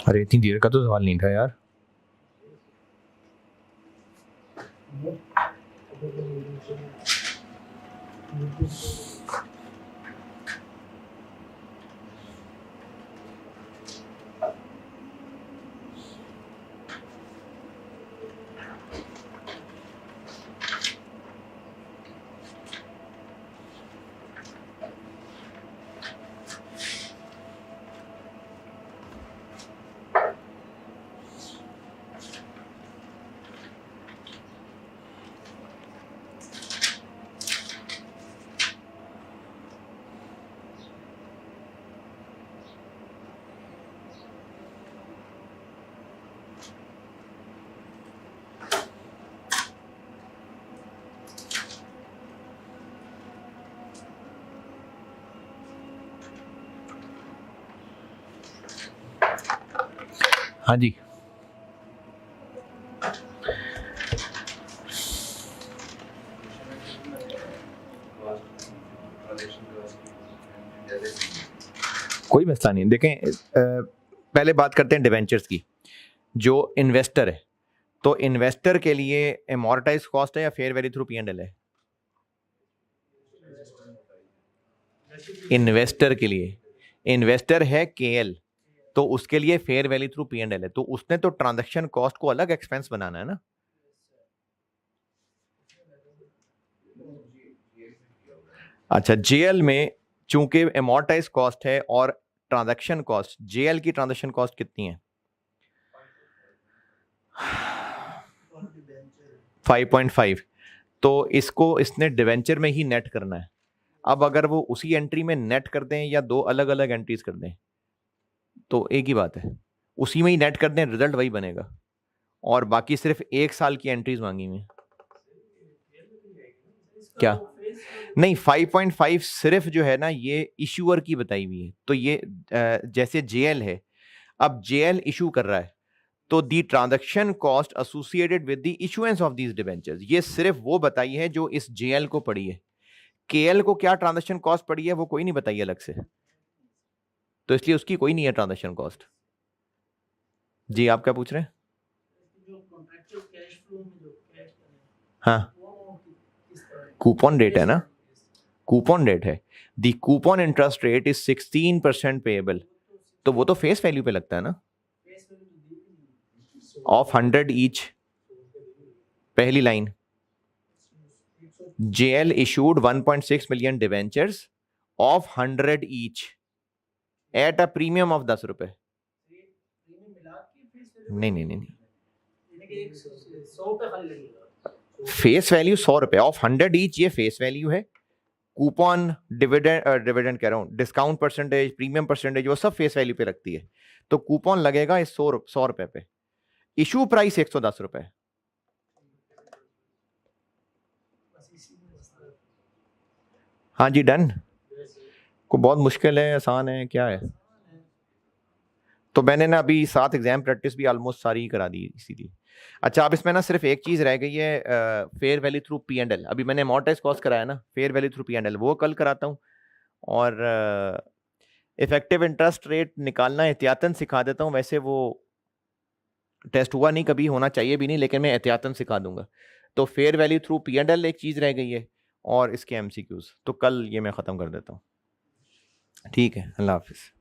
अरे इतनी देर का तो सवाल नहीं था यार। हाँ जी, कोई मसला नहीं। देखें पहले बात करते हैं डिवेंचर्स की। जो इन्वेस्टर है, तो इन्वेस्टर के लिए एमोर्टाइज कॉस्ट है या फेयर वैल्यू थ्रू P&L है? इन्वेस्टर के लिए, इन्वेस्टर है KL, तो उसके लिए फेयर वैल्यू थ्रू P&L है। तो उसने तो ट्रांजैक्शन कॉस्ट को अलग एक्सपेंस बनाना है ना। अच्छा, JL में चूंकि एमोर्टाइज कॉस्ट है और ट्रांजैक्शन कॉस्ट, JL की ट्रांजैक्शन कॉस्ट कितनी है? 5.5। तो इसको इसने डिवेंचर में ही नेट करना है। अब अगर वो उसी एंट्री में नेट कर दें या दो अलग अलग एंट्रीज कर दें तो एक ही बात है, उसी में ही नेट कर दें, रिजल्ट वही बनेगा। और बाकी सिर्फ 1 साल की एंट्रीज मांगी हुई हैं। क्या? नहीं, 5.5 सिर्फ जो है ना ये इशूअर की बताई हुई है। तो ये जैसे JL है, अब JL इशू कर रहा है तो the transaction cost associated with the issuance of these debentures, ये सिर्फ वो बताई है जो इस JL को पड़ी है। KL को क्या ट्रांजैक्शन कॉस्ट पड़ी है वो कोई नहीं बताई अलग से, तो इसलिए उसकी कोई नहीं है ट्रांजैक्शन कॉस्ट। जी आप क्या पूछ रहे हैं? हाँ, कूपन रेट है ना, कूपन रेट है। The coupon interest rate is 16% payable, तो वो तो फेस वैल्यू पे लगता है ना, ऑफ 100 ईच। पहली line, JL issued 1.6 million debentures of 100 each at a premium of 10 रुपए। नहीं नहीं नहीं, फेस वैल्यू 100 रुपए ऑफ 100 ईच, ये फेस वैल्यू है। कूपन, डिविडेंड कह रहा हूँ, डिस्काउंट परसेंटेज, प्रीमियम परसेंटेज, वो सब फेस वैल्यू पे रखती है। तो कूपन लगेगा इस 100 रुपए पे। इशू प्राइस 110 रुपए। हाँ जी, डन। को बहुत मुश्किल है, आसान है, क्या है? तो मैंने ना अभी 7 एग्जाम प्रैक्टिस भी ऑलमोस्ट सारी ही करा दी इसीलिए। अच्छा, अब इसमें ना सिर्फ एक चीज़ रह गई है, फेयर वैल्यू थ्रू P&L। अभी मैंने अमोर्टाइज कॉस्ट कराया ना, फेयर वैल्यू थ्रू P&L वो कल कराता हूँ। और इफेक्टिव इंटरेस्ट रेट निकालना एहतियातन सिखा देता हूँ। वैसे वो टेस्ट हुआ नहीं, कभी होना चाहिए भी नहीं, लेकिन मैं एहतियातन सिखा दूंगा। तो फेयर वैल्यू थ्रू P&L एक चीज़ रह गई है, और इसके MCQs तो कल ये मैं ख़त्म कर देता हूँ। ठीक है, अल्लाह हाफिज़।